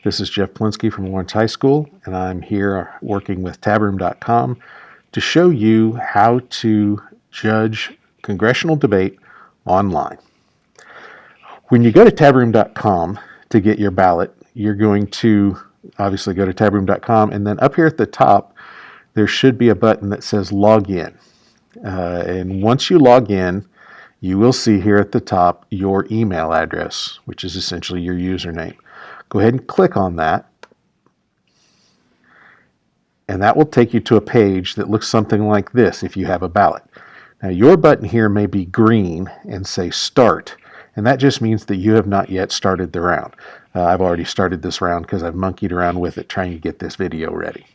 This is Jeff Plinsky from Lawrence High School, and I'm here working with tabroom.com to show you how to judge congressional debate online. When you go to tabroom.com to get your ballot, you're going to obviously go to tabroom.com, and then up here at the top, there should be a button that says log in. And once you log in, you will see here at the top your email address, which is essentially your username. Go ahead and click on that, and that will take you to a page that looks something like this if you have a ballot. Now your button here may be green and say start, and that just means that you have not yet started the round. I've already started this round because I've monkeyed around with it trying to get this video ready.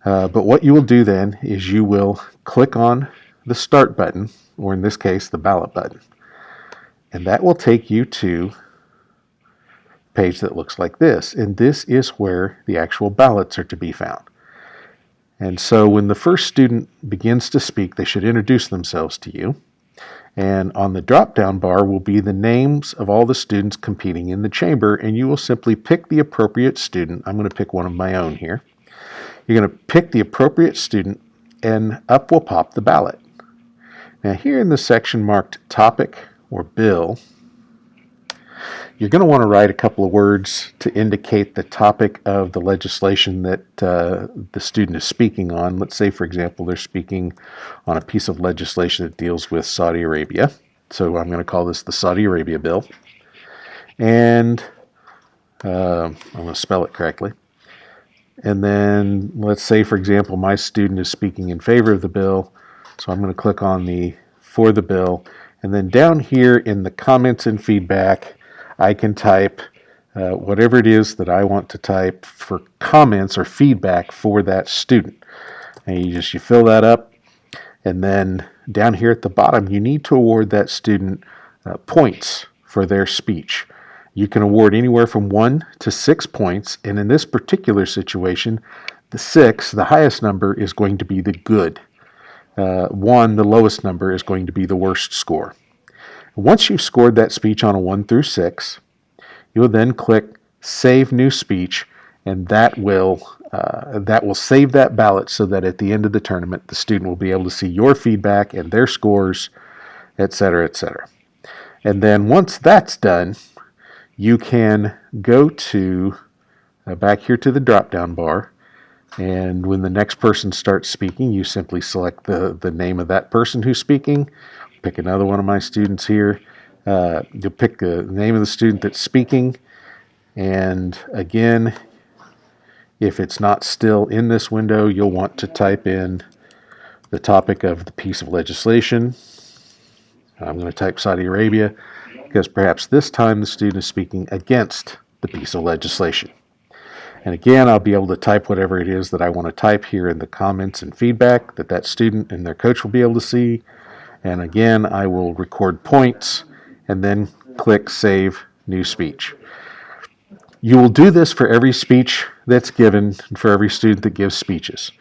But what you will do then is you will click on the start button, or in this case the ballot button, and that will take you to a page that looks like this, and this is where the actual ballots are to be found. And so when the first student begins to speak, they should introduce themselves to you, and on the drop-down bar will be the names of all the students competing in the chamber, and you will simply pick the appropriate student. I'm going to pick one of my own here. You're going to pick the appropriate student, and up will pop the ballot. Now here in the section marked topic or bill, you're going to want to write a couple of words to indicate the topic of the legislation that the student is speaking on. Let's say, for example, they're speaking on a piece of legislation that deals with Saudi Arabia. So I'm going to call this the Saudi Arabia bill. And I'm going to spell it correctly. And then let's say, for example, my student is speaking in favor of the bill. So I'm going to click on the for the bill. And then down here in the comments and feedback, I can type whatever it is that I want to type for comments or feedback for that student. And you fill that up. And then down here at the bottom, you need to award that student points for their speech. You can award anywhere from 1 to 6 points, and in this particular situation, the 6, the highest number, is going to be the good. 1, the lowest number, is going to be the worst score. Once you've scored that speech on a 1 through 6, you will then click Save New Speech, and that will save that ballot so that at the end of the tournament, the student will be able to see your feedback and their scores, etc., etc. And then once that's done, you can go to back here to the drop-down bar, and when the next person starts speaking, you simply select the name of that person who's speaking. Pick another one of my students here. You'll pick the name of the student that's speaking, and again, if it's not still in this window, you'll want to type in the topic of the piece of legislation. I'm going to type Saudi Arabia, because perhaps this time the student is speaking against the piece of legislation. And again, I'll be able to type whatever it is that I want to type here in the comments and feedback that student and their coach will be able to see. And again, I will record points and then click Save New Speech. You will do this for every speech that's given and for every student that gives speeches.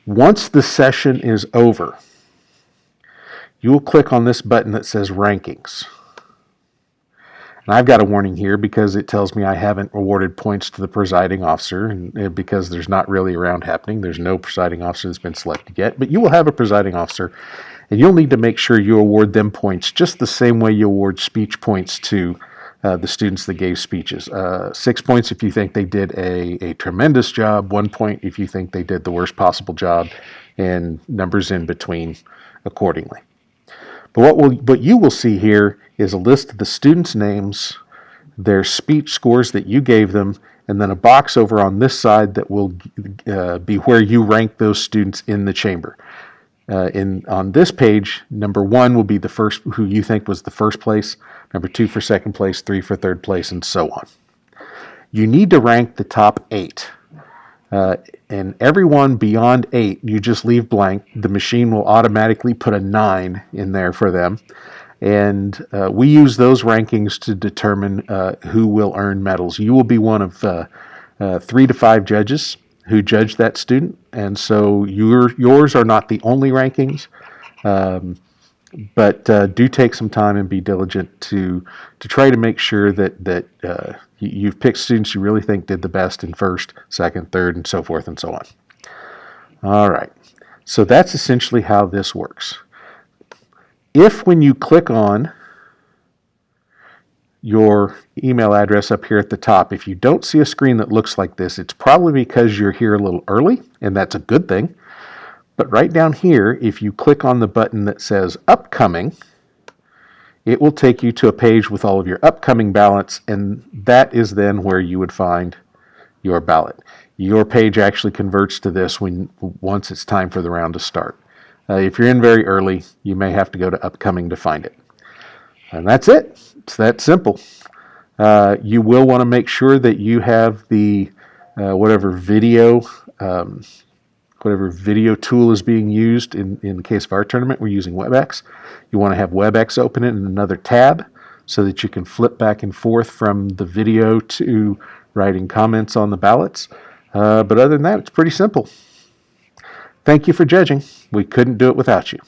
Once the session is over, you will click on this button that says Rankings. And I've got a warning here because it tells me I haven't awarded points to the presiding officer, and because there's not really a round happening. There's no presiding officer that's been selected yet, but you will have a presiding officer, and you'll need to make sure you award them points just the same way you award speech points to the students that gave speeches. 6 points if you think they did a tremendous job, 1 point if you think they did the worst possible job, and numbers in between accordingly. But what you will see here is a list of the students' names, their speech scores that you gave them, and then a box over on this side that will be where you rank those students in the chamber. On this page, number 1 will be the first, who you think was the first place, number 2 for second place, 3 for third place, and so on. You need to rank the top 8. And everyone beyond 8, you just leave blank. The machine will automatically put a 9 in there for them. And we use those rankings to determine who will earn medals. You will be one of 3 to 5 judges who judge that student. And so yours are not the only rankings. But do take some time and be diligent to try to make sure that you've picked students you really think did the best in first, second, third, and so forth and so on. All right. So that's essentially how this works. If when you click on your email address up here at the top, if you don't see a screen that looks like this, it's probably because you're here a little early, and that's a good thing. But right down here, if you click on the button that says Upcoming, it will take you to a page with all of your upcoming ballots, and that is then where you would find your ballot. Your page actually converts to this once it's time for the round to start. If you're in very early, you may have to go to Upcoming to find it. And that's it. It's that simple. You will want to make sure that you have the whatever video tool is being used. In the case of our tournament, we're using WebEx. You want to have WebEx open it in another tab so that you can flip back and forth from the video to writing comments on the ballots. But other than that, it's pretty simple. Thank you for judging. We couldn't do it without you.